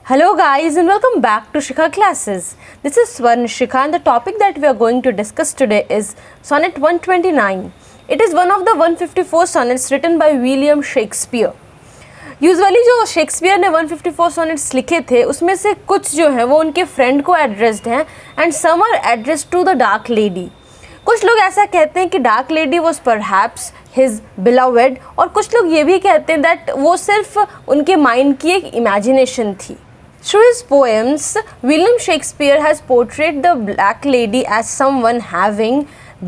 Hello guys and welcome back to Shikha Classes. This is Swarnishika and the topic that we are going to discuss today is Sonnet 129. It is one of the 154 sonnets written by William Shakespeare. Usually जो Shakespeare ने 154 sonnets लिखे थे उसमें से कुछ जो हैं वो उनके फ्रेंड को एड्रेस्ड हैं and some are addressed to the dark lady. कुछ लोग ऐसा कहते हैं कि dark lady was perhaps his beloved और कुछ लोग ये भी कहते हैं दैट वो सिर्फ उनके माइंड की एक इमेजिनेशन थी. Through his poems, William Shakespeare has portrayed the black lady as someone having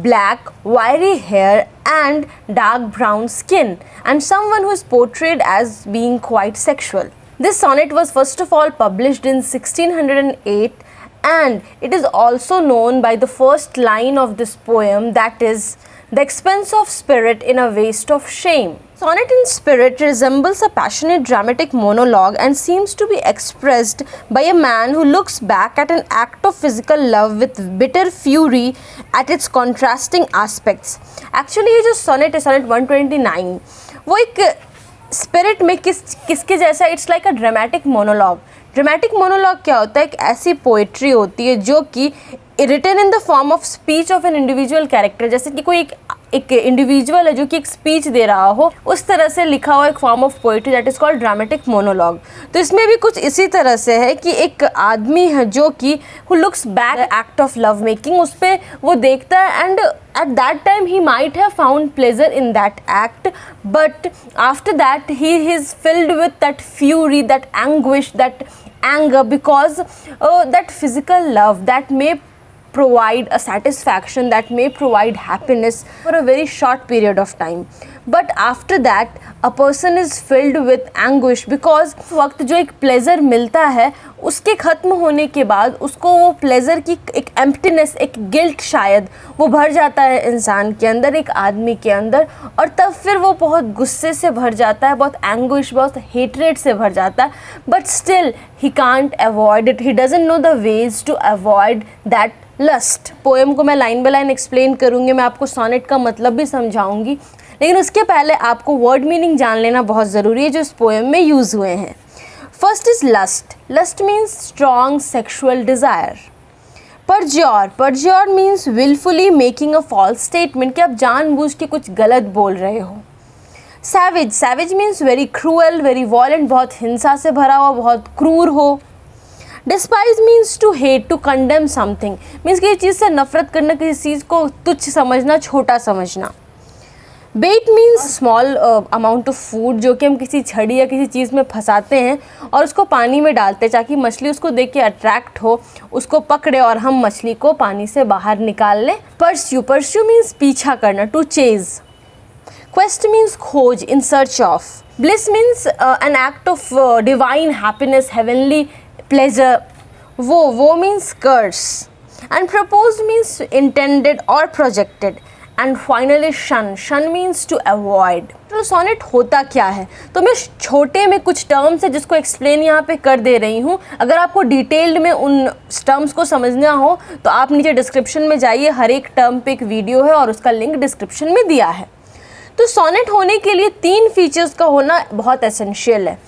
black, wiry hair and dark brown skin, and someone who is portrayed as being quite sexual. This sonnet was first of all published in 1608, and it is also known by the first line of this poem, that is, the expense of spirit in a waste of shame. Sonnet in spirit resembles a passionate dramatic monologue and seems to be expressed by a man who looks back at an act of physical love with bitter fury at its contrasting aspects. Actually ये जो sonnet है sonnet 129 वो एक spirit में किसके जैसा it's like a dramatic monologue. Dramatic monologue क्या होता है? एक ऐसी पोइट्री होती है जो कि written in the form of speech of an individual character. जैसे कि कोई एक इंडिविजुअल है जो कि एक स्पीच दे रहा हो, उस तरह से लिखा हुआ एक form of poetry that is called dramatic monologue. तो इसमें भी कुछ इसी तरह से है कि एक आदमी है जो कि who looks back act of love making, उस पर वो देखता है and at that time he might have found pleasure in that act, but after that he is filled with that fury, that anguish, that anger, because that physical love that may provide a satisfaction, that may provide happiness for a very short period of time, but after that a person is filled with anguish because वक्त जो एक pleasure मिलता है उसके ख़त्म होने के बाद उसको वो pleasure की एक emptiness, एक guilt शायद वो भर जाता है इंसान के अंदर, एक आदमी के अंदर, और तब फिर वो बहुत गुस्से से भर जाता है, बहुत anguish, बहुत hatred से भर जाता है, but still he can't avoid it, he doesn't know the ways to avoid that lust. Poem को मैं लाइन बाय लाइन एक्सप्लेन करूँगी, मैं आपको सोनेट का मतलब भी समझाऊंगी, लेकिन उसके पहले आपको वर्ड मीनिंग जान लेना बहुत ज़रूरी है जो इस पोएम में यूज़ हुए हैं. First is lust. Lust means strong sexual desire. Perjure. Perjure means wilfully making a false statement, कि आप जानबूझ के कुछ गलत बोल रहे हो. Savage. Savage means very cruel, very violent, बहुत हिंसा से भरा हुआ, बहुत क्रूर हो. Despise means to hate, to condemn something, means किसी चीज़ से नफरत करना, किसी चीज़ को तुच्छ समझना, छोटा समझना. Bait means small amount of food, जो कि हम किसी छड़ी या किसी चीज़ में फंसाते हैं और उसको पानी में डालते हैं ताकि मछली उसको देख के अट्रैक्ट हो, उसको पकड़े और हम मछली को पानी से बाहर निकाल लें. परस्यू. परस्यू मीन्स पीछा करना, टू चेज. क्वेस्ट मीन्स खोज, in search of. Bliss means an act of divine happiness, heavenly pleasure. वो means curse, and proposed means intended or projected, and finally shun means to avoid. तो sonnet होता क्या है? तो मैं छोटे में कुछ टर्म्स है जिसको एक्सप्लेन यहाँ पे कर दे रही हूँ. अगर आपको डिटेल्ड में उन टर्म्स को समझना हो तो आप नीचे डिस्क्रिप्शन में जाइए, हर एक टर्म पे एक वीडियो है और उसका लिंक डिस्क्रिप्शन में दिया है. तो सोनेट होने के लिए 3 फीचर्स का होना बहुत एसेंशियल है.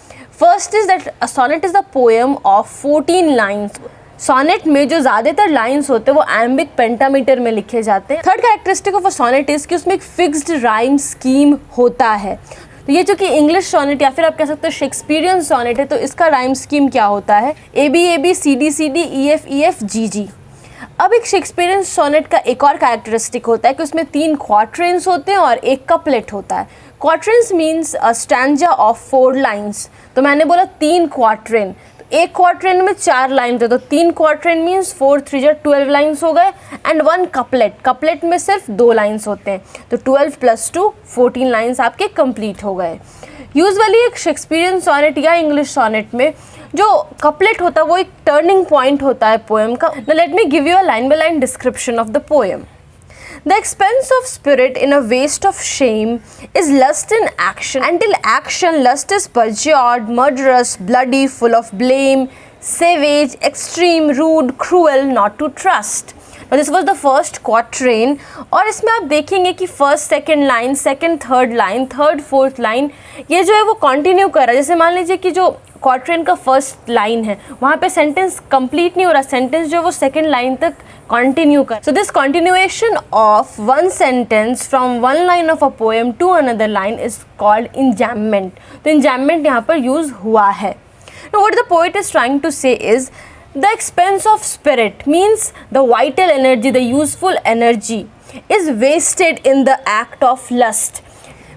First is that a sonnet is the poem of 14 lines. Sonnet में जो ज़्यादातर लाइन्स होते हैं वो एम्बिक पेंटामीटर में लिखे जाते हैं. Third characteristic of a sonnet is कि उसमें एक फिक्स्ड राइम स्कीम होता है. तो ये जो कि इंग्लिश सोनेट या फिर आप कह सकते हो शेक्सपियरियन सोनेट है, तो इसका राइम स्कीम क्या होता है? AB CD CD EF EF GG. अब एक शेक्सपियरियन सोनेट का एक और कैरेक्टरिस्टिक होता है कि उसमें 3 क्वार्ट्रेंस होते हैं और एक कपलेट होता है. Quatrains means a stanza of 4 lines. तो मैंने बोला 3 क्वार्ट्रेन, तो एक क्वार्ट्रेन में 4 लाइन थे, तो 3 क्वार्ट्रेन मीन्स 4 3 12 लाइन्स हो गए, एंड 1 कपलेट. कपलेट में सिर्फ 2 लाइन्स होते हैं, तो 12 + 2 14 लाइन्स आपके कंप्लीट हो गए. यूजुअली एक शेक्सपियरियन सोनेट या इंग्लिश सोनेट में जो कपलेट होता है वो एक टर्निंग पॉइंट होता है पोएम का. Now let me give you a line by line description of the poem. The expense of spirit in a waste of shame is lust in action. Until action, lust is perjured, murderous, bloody, full of blame, savage, extreme, rude, cruel, not to trust. This was the first quatrain. और इसमें आप देखेंगे कि first second line, second third line, third fourth line, ये जो है वो continue कर रहा है। जैसे मान लीजिए कि जो क्वाट्रेन का फर्स्ट लाइन है वहाँ पे सेंटेंस कंप्लीट नहीं हो रहा, सेंटेंस जो है वो सेकेंड लाइन तक कंटिन्यू कर। So this continuation of one sentence from one line of a poem to another line is called enjambment. तो इंजैममेंट यहाँ पर यूज हुआ है। Now what the poet is trying to say is the expense of spirit means the vital energy, the useful energy is wasted in the act of lust.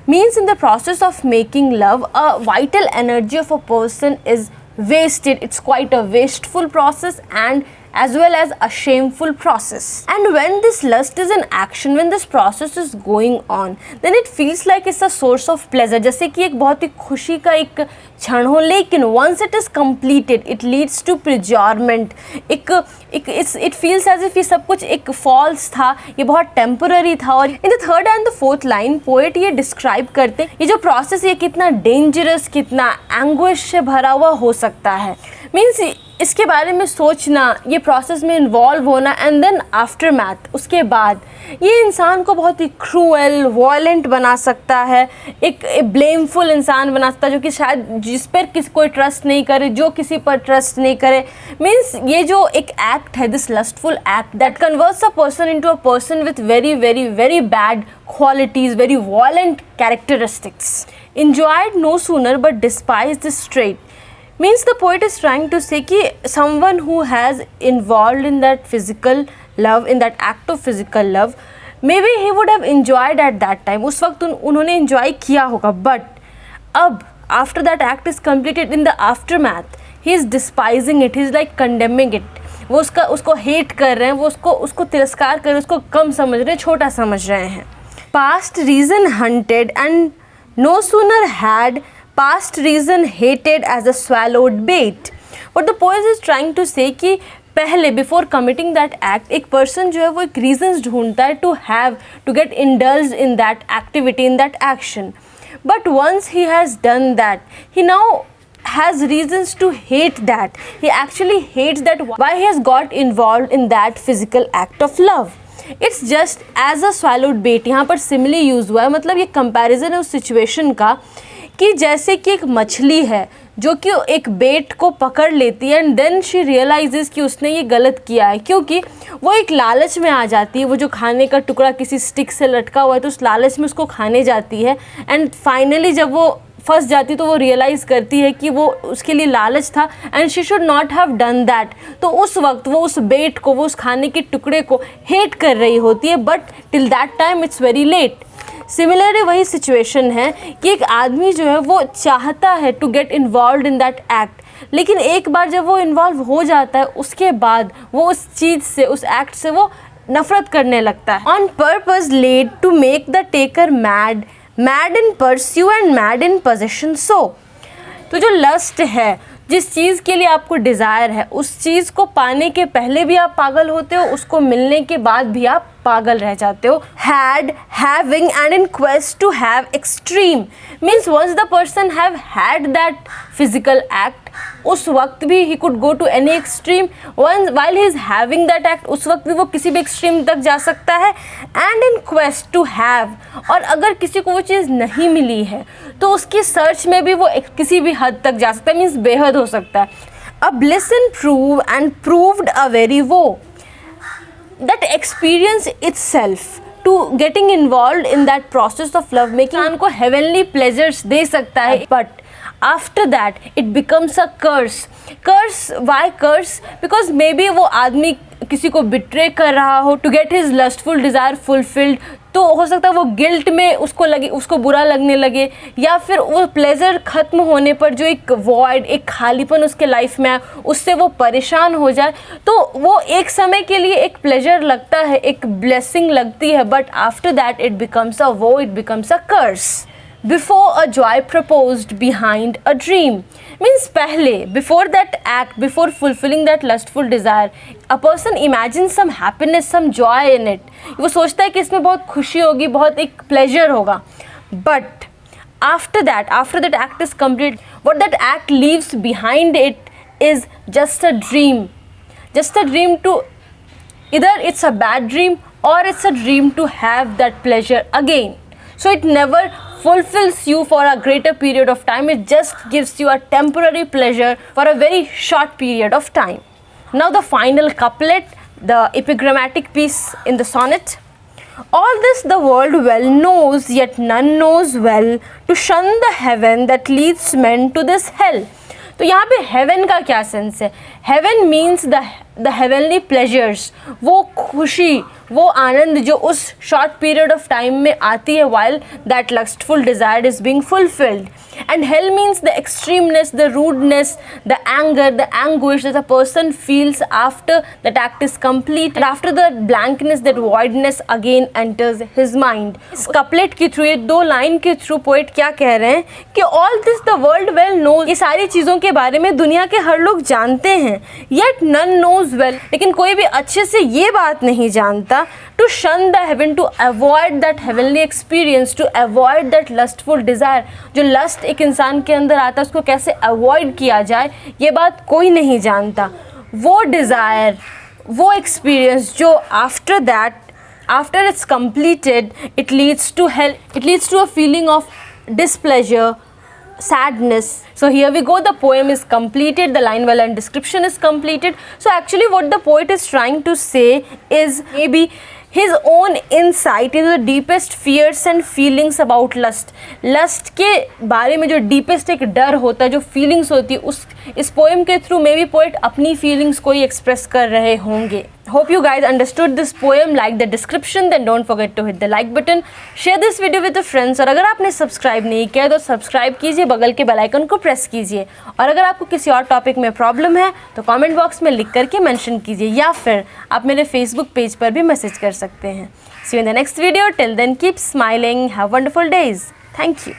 Means in the process of making love, a vital energy of a person is wasted. It's quite a wasteful process and as well as a shameful process. And when this lust is in action, when this process is going on, then it feels like it's a source of pleasure. जैसे कि एक बहुत ही खुशी का एक क्षण हो, लेकिन once it is completed, it leads to prejarment. It feels as if ये सब कुछ एक false था, ये बहुत temporary था। और in the third and the fourth line, poet ये describe करते ये जो process ये कितना dangerous, कितना anguish से भरा हुआ हो सकता है। मीन्स इसके बारे में सोचना, ये प्रोसेस में इन्वॉल्व होना, एंड देन आफ्टर मैथ, उसके बाद ये इंसान को बहुत ही क्रूअल, वॉयलेंट बना सकता है, एक ब्लेमफुल इंसान बना सकता है, जो कि शायद जिस पर किसी कोई ट्रस्ट नहीं करे, जो किसी पर ट्रस्ट नहीं करे। मीन्स ये जो एक एक्ट है, this lustful act that converts a person into a person with very very very bad qualities, very violent characteristics. Enjoyed no sooner but despised this trait. Means the poet is trying to say कि someone who has involved in that physical love, in that act of physical love, maybe he would have enjoyed at that time. उस वक्त उन्होंने enjoy किया होगा, but अब after that act is completed, in the aftermath, he is despising it, he is like condemning it. वो उसको hate कर रहे हैं, वो उसको तिरस्कार कर रहे हैं, उसको कम समझ रहे हैं, छोटा समझ रहे हैं. Past reason hunted and no sooner had past reason hated as a swallowed bait. What the poet is trying to say कि पहले बिफोर कमिटिंग दैट एक्ट एक पर्सन जो है वो एक रीजन्स ढूंढता है to get indulge in that activity, in that action. But once he has done that, he now has reasons to hate that. He actually hates that why he has got involved in that physical act of love. It's just as a swallowed bait. यहाँ पर simile use हुआ है, मतलब ये comparison है उस situation का कि जैसे कि एक मछली है जो कि एक बेट को पकड़ लेती है एंड देन शी रियलाइजेस कि उसने ये गलत किया है, क्योंकि वो एक लालच में आ जाती है. वो जो खाने का टुकड़ा किसी स्टिक से लटका हुआ है तो उस लालच में उसको खाने जाती है एंड फाइनली जब वो फंस जाती तो वो रियलाइज़ करती है कि वो उसके लिए लालच था and she should not have done that. तो उस वक्त वो उस बेट को, वो उस खाने के टुकड़े को हेट कर रही होती है, but till that time it's very late. Similarly वही सिचुएशन है कि एक आदमी जो है वो चाहता है to get involve in that act, लेकिन एक बार जब वो इन्वॉल्व हो जाता है उसके बाद वो उस चीज़ से, उस एक्ट से वो नफरत करने लगता है. On purpose laid to make the taker mad, mad in pursuit and mad in possession. So तो जो लस्ट है, जिस चीज़ के लिए आपको डिज़ायर है, उस चीज़ को पाने के पहले भी आप पागल होते हो, उसको मिलने के बाद भी आप पागल रह जाते हो. Had, having and in quest to have extreme means once the person have had that physical act, उस वक्त भी he could go to any extreme. One while he is having that act, उस वक्त भी वो किसी भी एक्सट्रीम तक जा सकता है. And in quest to have, और अगर किसी को वो चीज़ नहीं मिली है तो उसकी सर्च में भी वो किसी भी हद तक जा सकता है, मीन्स बेहद हो सकता है. A bliss in proof and proved a very woe. That experience itself to getting involved in that process of love making इंसान को heavenly pleasures दे सकता है, but after that it becomes a curse. Curse, why curse? Because maybe वो आदमी किसी को betray कर रहा हो to get his lustful desire fulfilled, तो हो सकता है वो गिल्ट में उसको लगे, उसको बुरा लगने लगे, या फिर वो प्लेजर ख़त्म होने पर जो एक वॉइड, एक खालीपन उसके लाइफ में आए, उससे वो परेशान हो जाए. तो वो एक समय के लिए एक प्लेजर लगता है, एक ब्लेसिंग लगती है, but after that it becomes a woe, it becomes a curse. Before a joy proposed behind a dream means पहले, before that act, before fulfilling that lustful desire, a person imagines some happiness, some joy in it. वो सोचता है कि इसमें बहुत खुशी होगी, बहुत एक pleasure होगा. But after that act is complete, what that act leaves behind it is just a dream to Either it's a bad dream or it's a dream to have that pleasure again. So it never fulfills you for a greater period of time. It just gives you a temporary pleasure for a very short period of time. Now the final couplet, the epigrammatic piece in the sonnet. All this the world well knows, yet none knows well to shun the heaven that leads men to this hell. तो यहाँ पे haven का क्या sense है? Heaven means the heavenly pleasures, वो खुशी, वो आनंद जो उस शॉर्ट पीरियड ऑफ टाइम में आती है while that lustful desire is being fulfilled. And hell means the extremeness, the rudeness, the anger, the anguish that a person feels after that act is complete, and after the blankness, that voidness again enters his mind. इस couplet के through, ये 2 line के through poet क्या कह रहे हैं कि all this the world well knows, ये सारी चीज़ों के बारे में दुनिया के हर लोग जानते हैं, yet none knows well, लेकिन कोई भी अच्छे से ये बात नहीं जानता, to shun the heaven, to avoid that heavenly experience, to avoid that lustful desire. जो लस्ट एक इंसान के अंदर आता है उसको कैसे अवॉइड किया जाए ये बात कोई नहीं जानता. वो डिज़ायर, वो एक्सपीरियंस जो after that, after it's completed, it leads to hell, it leads to a feeling of displeasure, sadness. So here we go, the poem is completed, the line well and description is completed. So actually what the poet is trying to say is maybe his own insight into the deepest fears and feelings about lust. Lust के बारे में जो deepest एक डर होता है, जो feelings होती है, उस इस पोएम के थ्रू मे बी पोएट अपनी फीलिंग्स को ही एक्सप्रेस कर रहे होंगे. Hope you guys understood this poem, like the description, then don't forget to hit the like button, share this video with your friends. और अगर आपने सब्सक्राइब नहीं किया तो सब्सक्राइब कीजिए, बगल के बेल आइकन को प्रेस कीजिए. और अगर आपको किसी और टॉपिक में प्रॉब्लम है तो कमेंट बॉक्स में लिख करके मेंशन कीजिए, या फिर आप मेरे फेसबुक पेज पर भी मैसेज कर सकते हैं. See you in the next video. Till then, keep smiling. Have wonderful days. Thank you.